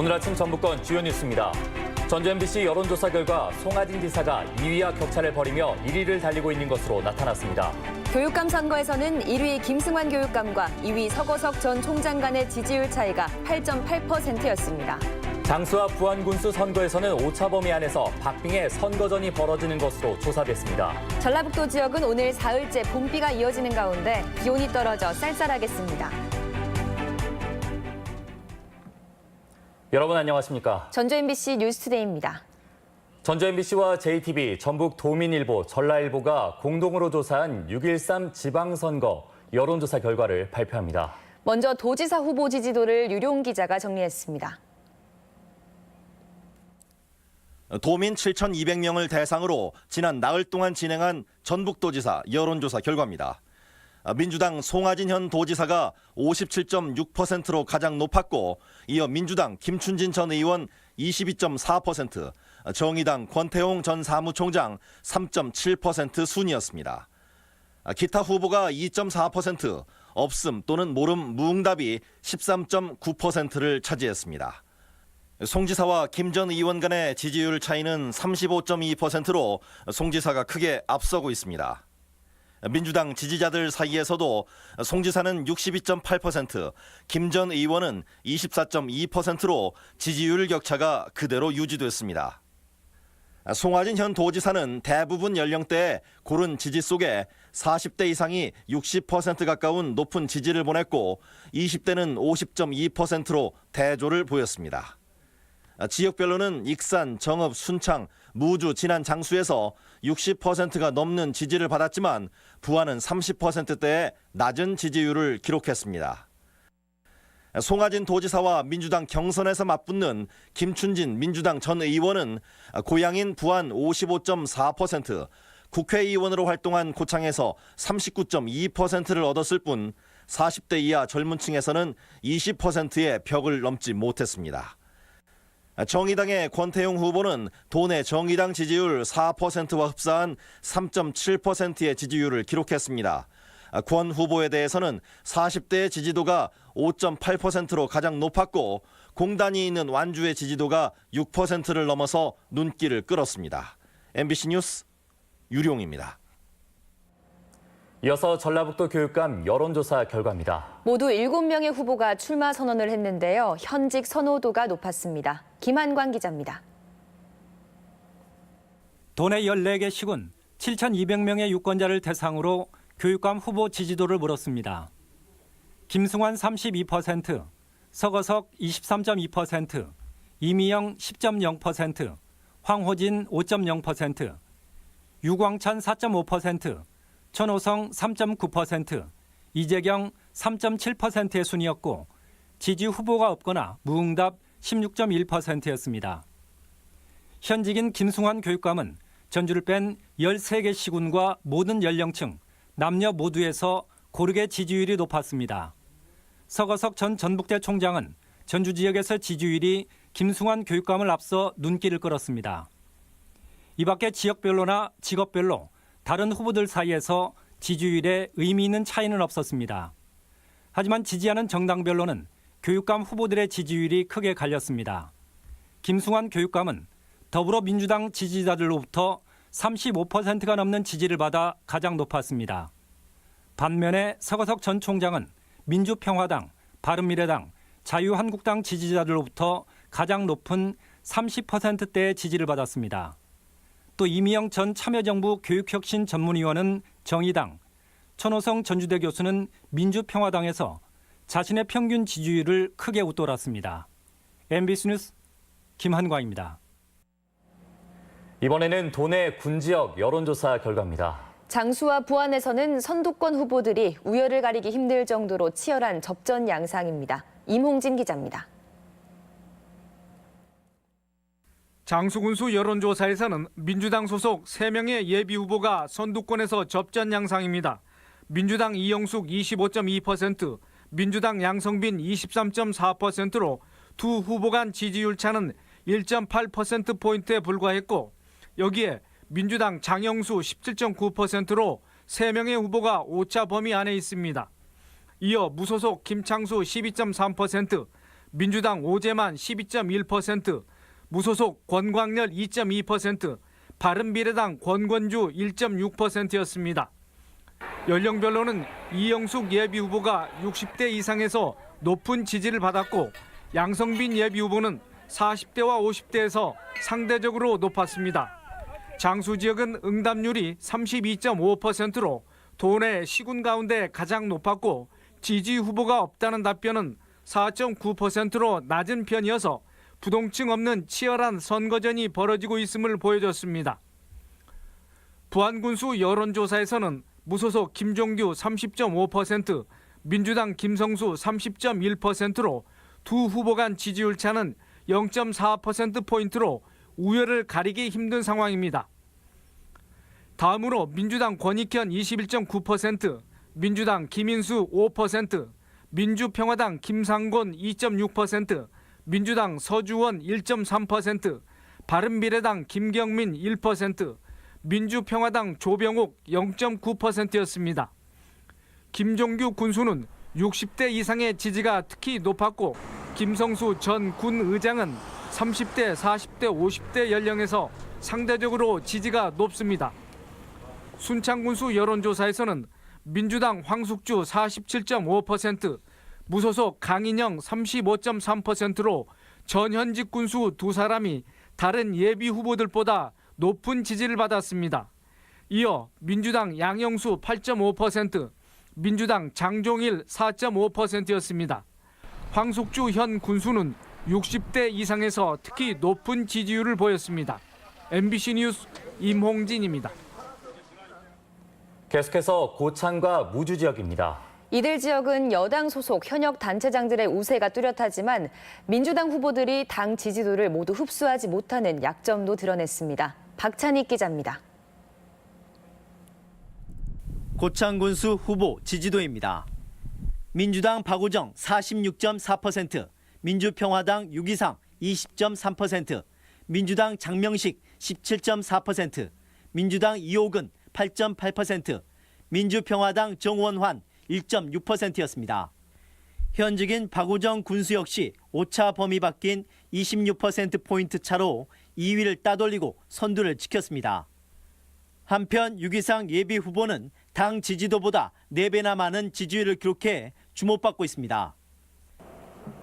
오늘 아침 전북권 주요 뉴스입니다. 전주 MBC 여론조사 결과 송하진 지사가 2위와 격차를 벌이며 1위를 달리고 있는 것으로 나타났습니다. 교육감 선거에서는 1위 김승환 교육감과 2위 서거석 전 총장 간의 지지율 차이가 8.8%였습니다. 장수와 부안군수 선거에서는 오차 범위 안에서 박빙의 선거전이 벌어지는 것으로 조사됐습니다. 전라북도 지역은 오늘 사흘째 봄비가 이어지는 가운데 기온이 떨어져 쌀쌀하겠습니다. 여러분 안녕하십니까? 전주 MBC 뉴스투데이입니다. 전주 MBC와 JTB, 전북 도민일보, 전라일보가 공동으로 조사한 6.13 지방선거 여론조사 결과를 발표합니다. 먼저 도지사 후보 지지도를 유룡 기자가 정리했습니다. 도민 7,200명을 대상으로 지난 나흘 동안 진행한 전북도지사 여론조사 결과입니다. 민주당 송하진 현 도지사가 57.6%로 가장 높았고, 이어 민주당 김춘진 전 의원 22.4%, 정의당 권태홍 전 사무총장 3.7% 순이었습니다. 기타 후보가 2.4%, 없음 또는 모름 무응답이 13.9%를 차지했습니다. 송 지사와 김 전 의원 간의 지지율 차이는 35.2%로 송 지사가 크게 앞서고 있습니다. 민주당 지지자들 사이에서도 송 지사는 62.8%, 김 전 의원은 24.2%로 지지율 격차가 그대로 유지됐습니다. 송하진 현 도지사는 대부분 연령대의 고른 지지 속에 40대 이상이 60% 가까운 높은 지지를 보냈고, 20대는 50.2%로 대조를 보였습니다. 지역별로는 익산, 정읍, 순창, 무주, 진안, 장수에서 60%가 넘는 지지를 받았지만 부안은 30%대의 낮은 지지율을 기록했습니다. 송하진 도지사와 민주당 경선에서 맞붙는 김춘진 민주당 전 의원은 고향인 부안 55.4%, 국회의원으로 활동한 고창에서 39.2%를 얻었을 뿐 40대 이하 젊은 층에서는 20%의 벽을 넘지 못했습니다. 정의당의 권태용 후보는 도내 정의당 지지율 4%와 흡사한 3.7%의 지지율을 기록했습니다. 권 후보에 대해서는 40대의 지지도가 5.8%로 가장 높았고, 공단이 있는 완주의 지지도가 6%를 넘어서 눈길을 끌었습니다. MBC 뉴스 유룡입니다. 이어서 전라북도 교육감 여론조사 결과입니다. 모두 7명의 후보가 출마 선언을 했는데요. 현직 선호도가 높았습니다. 김한광 기자입니다. 도내 14개 시군 7,200명의 유권자를 대상으로 교육감 후보 지지도를 물었습니다. 김승환 32%, 서거석 23.2%, 이미영 10.0%, 황호진 5.0%, 유광찬 4.5%, 천호성 3.9%, 이재경 3.7%의 순이었고, 지지 후보가 없거나 무응답 16.1%였습니다. 현직인 김승환 교육감은 전주를 뺀 13개 시군과 모든 연령층, 남녀 모두에서 고르게 지지율이 높았습니다. 서거석 전 전북대 총장은 전주 지역에서 지지율이 김승환 교육감을 앞서 눈길을 끌었습니다. 이 밖에 지역별로나 직업별로 다른 후보들 사이에서 지지율에 의미 있는 차이는 없었습니다. 하지만 지지하는 정당별로는 교육감 후보들의 지지율이 크게 갈렸습니다. 김승환 교육감은 더불어민주당 지지자들로부터 35%가 넘는 지지를 받아 가장 높았습니다. 반면에 서거석 전 총장은 민주평화당, 바른미래당, 자유한국당 지지자들로부터 가장 높은 30%대의 지지를 받았습니다. 또 이미영 전 참여정부 교육혁신 전문위원은 정의당, 천호성 전주대 교수는 민주평화당에서 자신의 평균 지지율을 크게 웃돌았습니다. MBC 뉴스 김한광입니다. 이번에는 도내 군지역 여론조사 결과입니다. 장수와 부안에서는 선두권 후보들이 우열을 가리기 힘들 정도로 치열한 접전 양상입니다. 임홍진 기자입니다. 장수군수 여론조사에서는 민주당 소속 3명의 예비후보가 선두권에서 접전 양상입니다. 민주당 이영숙 25.2%, 민주당 양성빈 23.4%로 두 후보 간 지지율 차는 1.8%포인트에 불과했고, 여기에 민주당 장영수 17.9%로 3명의 후보가 오차 범위 안에 있습니다. 이어 무소속 김창수 12.3%, 민주당 오재만 12.1%, 무소속 권광열 2.2%, 바른미래당 권건주 1.6%였습니다. 연령별로는 이영숙 예비후보가 60대 이상에서 높은 지지를 받았고 양성빈 예비후보는 40대와 50대에서 상대적으로 높았습니다. 장수 지역은 응답률이 32.5%로 도내 시군 가운데 가장 높았고 지지 후보가 없다는 답변은 4.9%로 낮은 편이어서 부동층 없는 치열한 선거전이 벌어지고 있음을 보여줬습니다. 부안군수 여론조사에서는 무소속 김종규 30.5%, 민주당 김성수 30.1%로 두 후보 간 지지율 차는 0.4%포인트로 우열을 가리기 힘든 상황입니다. 다음으로 민주당 권익현 21.9%, 민주당 김인수 5%, 민주평화당 김상곤 2.6%, 민주당 서주원 1.3%, 바른미래당 김경민 1%, 민주평화당 조병옥 0.9%였습니다. 김종규 군수는 60대 이상의 지지가 특히 높았고 김성수 전 군 의장은 30대, 40대, 50대 연령에서 상대적으로 지지가 높습니다. 순창군수 여론조사에서는 민주당 황숙주 47.5%, 무소속 강인영 35.3%로 전현직 군수 두 사람이 다른 예비 후보들보다 높은 지지를 받았습니다. 이어 민주당 양영수 8.5%, 민주당 장종일 4.5%였습니다. 황숙주 현 군수는 60대 이상에서 특히 높은 지지율을 보였습니다. MBC 뉴스 임홍진입니다. 계속해서 고창과 무주 지역입니다. 이들 지역은 여당 소속 현역 단체장들의 우세가 뚜렷하지만 민주당 후보들이 당 지지도를 모두 흡수하지 못하는 약점도 드러냈습니다. 박찬익 기자입니다. 고창군수 후보 지지도입니다. 민주당 박우정 46.4%, 민주평화당 유기상 20.3%, 민주당 장명식 17.4%, 민주당 이옥은 8.8%, 민주평화당 정원환 1.6%였습니다. 현직인 박우정 군수 역시 오차 범위 바뀐 26%포인트 차로 2위를 따돌리고 선두를 지켰습니다. 한편 유기상 예비 후보는 당 지지도보다 4배나 많은 지지율을 기록해 주목받고 있습니다.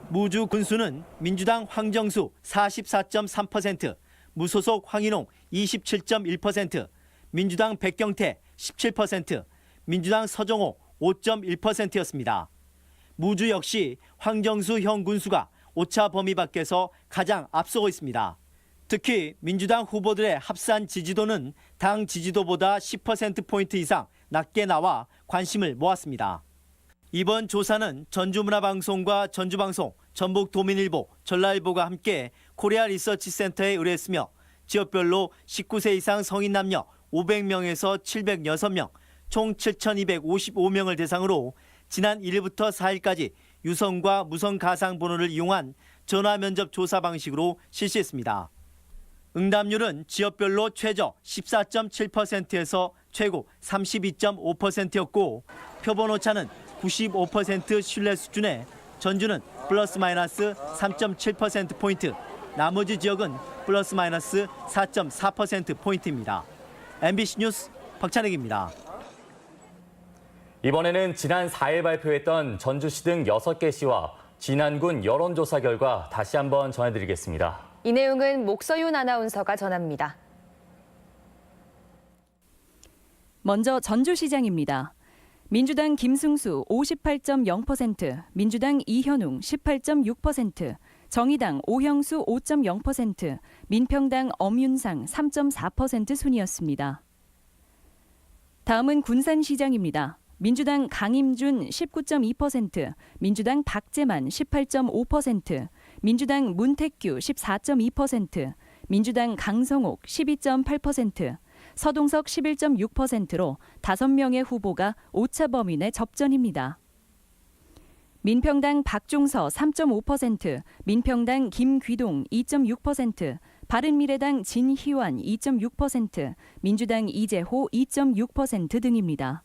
무주 군수는 민주당 황정수 44.3%, 무소속 황인홍 27.1%, 민주당 백경태 17%, 민주당 서정호 5.1%였습니다. 무주 역시 황정수 현 군수가 오차 범위 밖에서 가장 앞서고 있습니다. 특히 민주당 후보들의 합산 지지도는 당 지지도보다 10%포인트 이상 낮게 나와 관심을 모았습니다. 이번 조사는 전주문화방송과 전주방송, 전북도민일보, 전라일보가 함께 코리아 리서치 센터에 의뢰했으며 지역별로 19세 이상 성인 남녀 500명에서 706명, 총 7,255명을 대상으로 지난 1일부터 4일까지 유성과 무성 가상 번호를 이용한 전화 면접 조사 방식으로 실시했습니다. 응답률은 지역별로 최저 14.7%에서 최고 32.5%였고 표본 오차는 95% 신뢰 수준에 전주는 플러스 마이너스 3.7%포인트, 나머지 지역은 플러스 마이너스 4.4%포인트입니다. MBC 뉴스 박찬익입니다. 이번에는 지난 4일 발표했던 전주시 등 6개 시와 진안군 여론조사 결과 다시 한번 전해드리겠습니다. 이 내용은 목서윤 아나운서가 전합니다. 먼저 전주시장입니다. 민주당 김승수 58.0%, 민주당 이현웅 18.6%, 정의당 오형수 5.0%, 민평당 엄윤상 3.4% 순이었습니다. 다음은 군산시장입니다. 민주당 강임준 19.2%, 민주당 박재만 18.5%, 민주당 문택규 14.2%, 민주당 강성옥 12.8%, 서동석 11.6%로 5명의 후보가 오차 범위 내 접전입니다. 민평당 박종서 3.5%, 민평당 김귀동 2.6%, 바른미래당 진희환 2.6%, 민주당 이재호 2.6% 등입니다.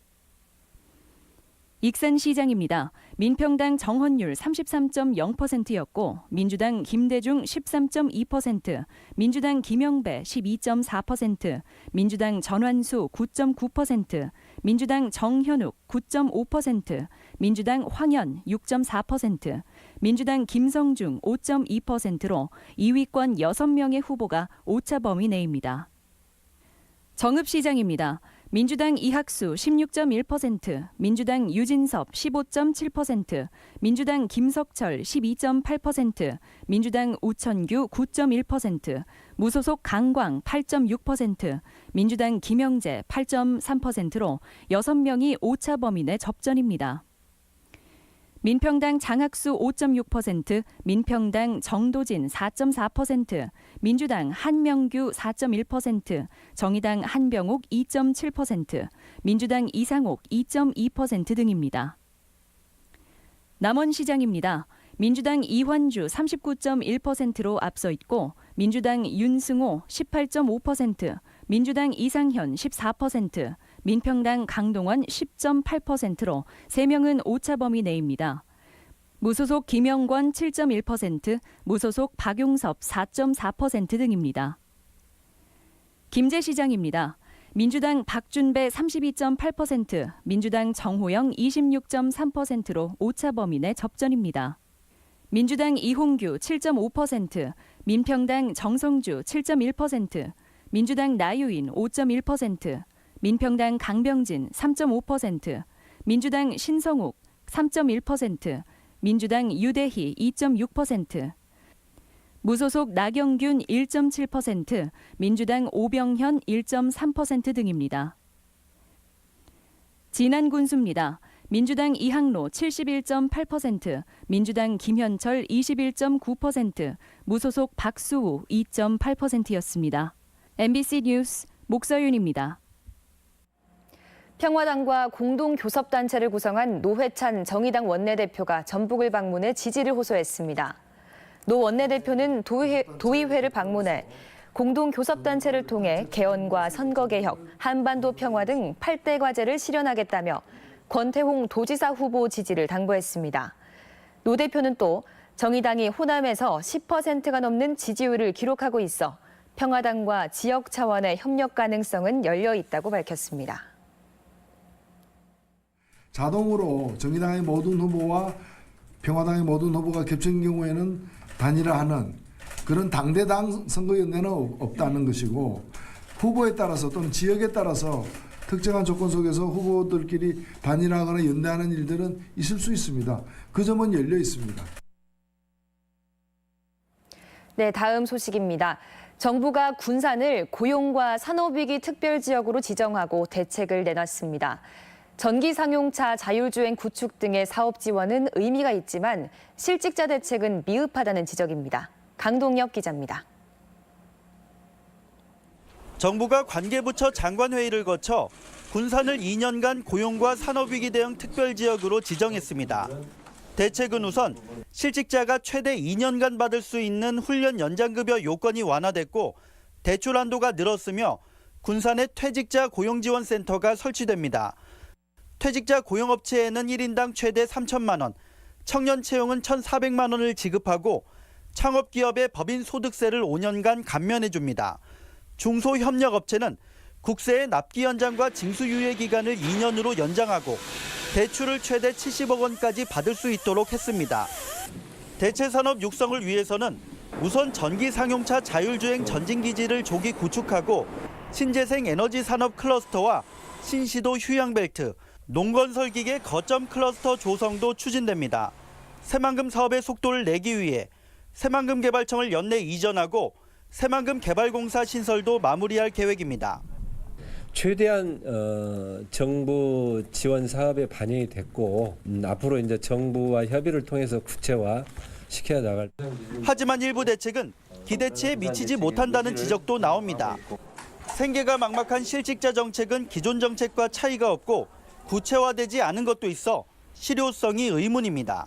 익산시장입니다. 민평당 정헌율 33.0%였고 민주당 김대중 13.2%, 민주당 김영배 12.4%, 민주당 전완수 9.9%, 민주당 정현욱 9.5%, 민주당 황현 6.4%, 민주당 김성중 5.2%로 2위권 6명의 후보가 오차 범위 내입니다. 정읍시장입니다. 민주당 이학수 16.1%, 민주당 유진섭 15.7%, 민주당 김석철 12.8%, 민주당 우천규 9.1%, 무소속 강광 8.6%, 민주당 김영재 8.3%로 6명이 오차 범위 내 접전입니다. 민평당 장학수 5.6%, 민평당 정도진 4.4%, 민주당 한명규 4.1%, 정의당 한병욱 2.7%, 민주당 이상옥 2.2% 등입니다. 남원시장입니다. 민주당 이환주 39.1%로 앞서 있고 민주당 윤승호 18.5%, 민주당 이상현 14%, 민평당 강동원 10.8%로 3명은 오차 범위 내입니다. 무소속 김영권 7.1%, 무소속 박용섭 4.4% 등입니다. 김제시장입니다. 민주당 박준배 32.8%, 민주당 정호영 26.3%로 오차 범위 내 접전입니다. 민주당 이홍규 7.5%, 민평당 정성주 7.1%, 민주당 나유인 5.1%, 민평당 강병진 3.5%, 민주당 신성욱 3.1%, 민주당 유대희 2.6%, 무소속 나경균 1.7%, 민주당 오병현 1.3% 등입니다. 진안군수입니다. 민주당 이항로 71.8%, 민주당 김현철 21.9%, 무소속 박수우 2.8%였습니다. MBC 뉴스 목서윤입니다. 평화당과 공동교섭단체를 구성한 노회찬 정의당 원내대표가 전북을 방문해 지지를 호소했습니다. 노 원내대표는 도의회를 방문해 공동교섭단체를 통해 개헌과 선거개혁, 한반도 평화 등 8대 과제를 실현하겠다며 권태홍 도지사 후보 지지를 당부했습니다. 노 대표는 또 정의당이 호남에서 10%가 넘는 지지율을 기록하고 있어 평화당과 지역 차원의 협력 가능성은 열려 있다고 밝혔습니다. 자동으로 정의당의 모든 후보와 평화당의 모든 후보가 겹친 경우에는 단일화하는 그런 당대당 선거연대는 없다는 것이고 후보에 따라서 또는 지역에 따라서 특정한 조건 속에서 후보들끼리 단일화하거나 연대하는 일들은 있을 수 있습니다. 그 점은 열려 있습니다. 네, 다음 소식입니다. 정부가 군산을 고용과 산업위기 특별지역으로 지정하고 대책을 내놨습니다. 전기상용차 자율주행 구축 등의 사업 지원은 의미가 있지만 실직자 대책은 미흡하다는 지적입니다. 강동혁 기자입니다. 정부가 관계부처 장관회의를 거쳐 군산을 2년간 고용과 산업위기 대응 특별지역으로 지정했습니다. 대책은 우선 실직자가 최대 2년간 받을 수 있는 훈련 연장급여 요건이 완화됐고 대출 한도가 늘었으며 군산에 퇴직자 고용지원센터가 설치됩니다. 퇴직자 고용업체에는 1인당 최대 3천만 원, 청년 채용은 1,400만 원을 지급하고 창업기업의 법인 소득세를 5년간 감면해줍니다. 중소협력업체는 국세의 납기 연장과 징수유예 기간을 2년으로 연장하고 대출을 최대 70억 원까지 받을 수 있도록 했습니다. 대체산업 육성을 위해서는 우선 전기상용차 자율주행 전진기지를 조기 구축하고 신재생 에너지 산업 클러스터와 신시도 휴양벨트, 농건설기계 거점 클러스터 조성도 추진됩니다. 새만금 사업의 속도를 내기 위해 새만금 개발청을 연내 이전하고 새만금 개발공사 신설도 마무리할 계획입니다. 최대한 정부 지원 사업에 반영이 됐고 앞으로 이제 정부와 협의를 통해서 구체화 시켜 나갈. 하지만 일부 대책은 기대치에 미치지 못한다는 지적도 나옵니다. 생계가 막막한 실직자 정책은 기존 정책과 차이가 없고 구체화되지 않은 것도 있어 실효성이 의문입니다.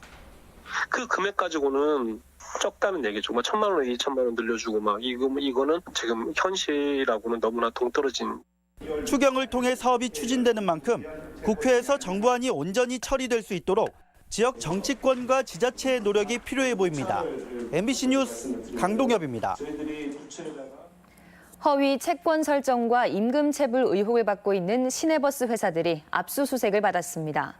그 금액 가지고는 적다는 얘기죠. 1,000만 원에 2천만 원 늘려주고 막 이거는 지금 현실하고는 너무나 동떨어진. 추경을 통해 사업이 추진되는 만큼 국회에서 정부안이 온전히 처리될 수 있도록 지역 정치권과 지자체의 노력이 필요해 보입니다. MBC 뉴스 강동엽입니다. 허위 채권 설정과 임금 체불 의혹을 받고 있는 시내버스 회사들이 압수수색을 받았습니다.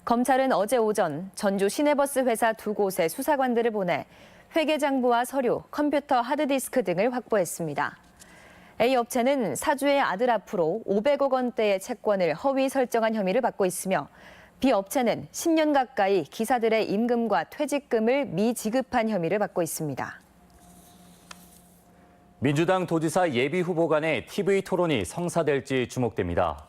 검찰은 어제 오전 전주 시내버스 회사 2곳에 수사관들을 보내 회계장부와 서류, 컴퓨터 하드디스크 등을 확보했습니다. A 업체는 사주의 아들 앞으로 500억 원대의 채권을 허위 설정한 혐의를 받고 있으며 B 업체는 10년 가까이 기사들의 임금과 퇴직금을 미지급한 혐의를 받고 있습니다. 민주당 도지사 예비 후보 간의 TV 토론이 성사될지 주목됩니다.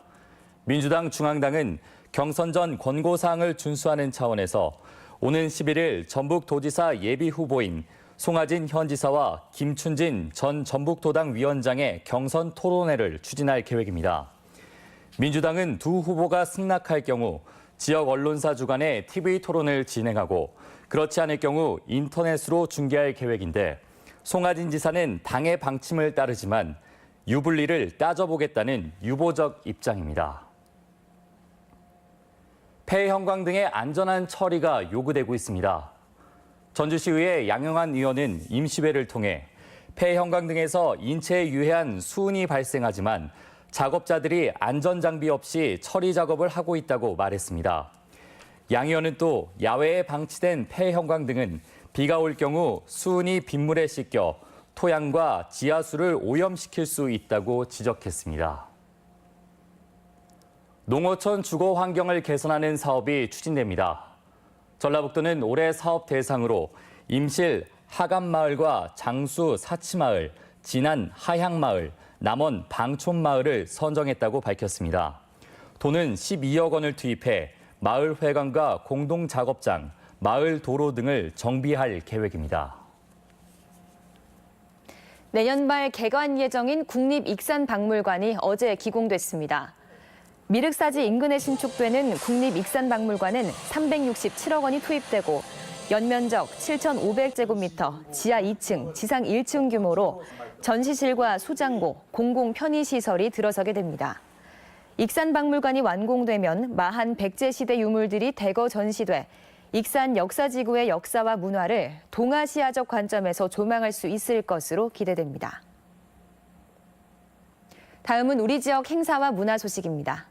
민주당 중앙당은 경선 전 권고사항을 준수하는 차원에서 오는 11일 전북도지사 예비 후보인 송하진 현 지사와 김춘진 전 전북도당 위원장의 경선 토론회를 추진할 계획입니다. 민주당은 두 후보가 승낙할 경우 지역 언론사 주관의 TV 토론을 진행하고 그렇지 않을 경우 인터넷으로 중계할 계획인데 송하진 지사는 당의 방침을 따르지만 유불리를 따져보겠다는 유보적 입장입니다. 폐 형광 등의 안전한 처리가 요구되고 있습니다. 전주시의회 양영한 의원은 임시회를 통해 폐 형광 등에서 인체에 유해한 수은이 발생하지만 작업자들이 안전장비 없이 처리 작업을 하고 있다고 말했습니다. 양 의원은 또 야외에 방치된 폐 형광 등은 비가 올 경우 수은이 빗물에 씻겨 토양과 지하수를 오염시킬 수 있다고 지적했습니다. 농어촌 주거 환경을 개선하는 사업이 추진됩니다. 전라북도는 올해 사업 대상으로 임실 하감마을과 장수 사치마을, 진안 하향마을, 남원 방촌마을을 선정했다고 밝혔습니다. 도는 12억 원을 투입해 마을 회관과 공동 작업장, 마을 도로 등을 정비할 계획입니다. 내년 말 개관 예정인 국립익산박물관이 어제 기공됐습니다. 미륵사지 인근에 신축되는 국립익산박물관은 367억 원이 투입되고 연면적 7,500제곱미터, 지하 2층, 지상 1층 규모로 전시실과 수장고, 공공 편의시설이 들어서게 됩니다. 익산박물관이 완공되면 마한 백제시대 유물들이 대거 전시돼 익산 역사지구의 역사와 문화를 동아시아적 관점에서 조망할 수 있을 것으로 기대됩니다. 다음은 우리 지역 행사와 문화 소식입니다.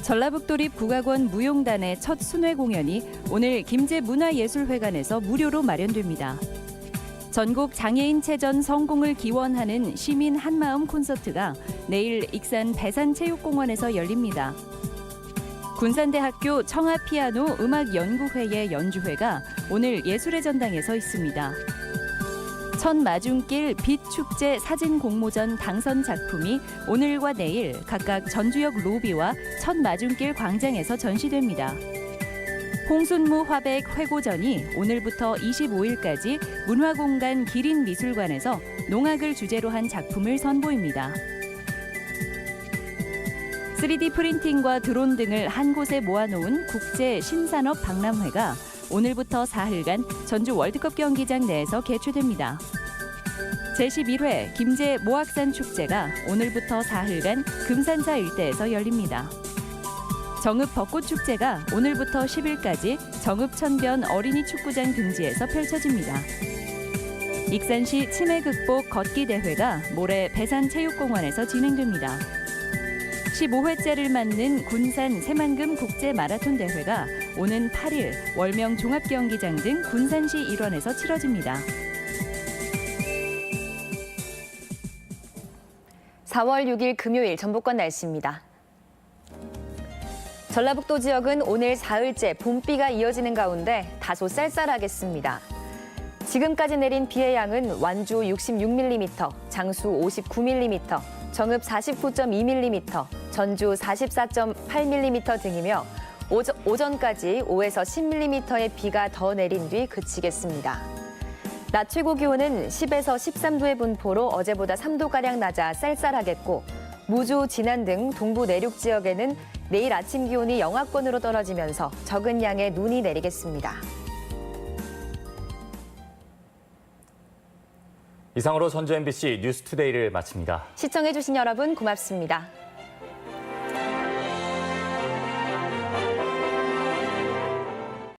전라북도립 국악원 무용단의 첫 순회 공연이 오늘 김제문화예술회관에서 무료로 마련됩니다. 전국 장애인체전 성공을 기원하는 시민 한마음 콘서트가 내일 익산 배산체육공원에서 열립니다. 군산대학교 청하피아노 음악연구회의 연주회가 오늘 예술의 전당에 서 있습니다. 첫 마중길 빛축제 사진 공모전 당선 작품이 오늘과 내일 각각 전주역 로비와 첫 마중길 광장에서 전시됩니다. 홍순무 화백 회고전이 오늘부터 25일까지 문화공간 기린미술관에서 농악을 주제로 한 작품을 선보입니다. 3D 프린팅과 드론 등을 한 곳에 모아놓은 국제 신산업 박람회가 오늘부터 사흘간 전주 월드컵 경기장 내에서 개최됩니다. 제11회 김제 모악산 축제가 오늘부터 사흘간 금산사 일대에서 열립니다. 정읍 벚꽃축제가 오늘부터 10일까지 정읍천변 어린이 축구장 등지에서 펼쳐집니다. 익산시 치매 극복 걷기 대회가 모레 배산체육공원에서 진행됩니다. 15회째를 맞는 군산 새만금 국제 마라톤 대회가 오는 8일 월명 종합경기장 등 군산시 일원에서 치러집니다. 4월 6일 금요일 전북권 날씨입니다. 전라북도 지역은 오늘 사흘째 봄비가 이어지는 가운데 다소 쌀쌀하겠습니다. 지금까지 내린 비의 양은 완주 66mm, 장수 59mm, 정읍 49.2mm, 전주 44.8mm 등이며 오전까지 5에서 10mm의 비가 더 내린 뒤 그치겠습니다. 낮 최고 기온은 10에서 13도의 분포로 어제보다 3도가량 낮아 쌀쌀하겠고 무주, 진안 등 동부 내륙 지역에는 내일 아침 기온이 영하권으로 떨어지면서 적은 양의 눈이 내리겠습니다. 이상으로 전주 MBC 뉴스투데이를 마칩니다. 시청해주신 여러분 고맙습니다.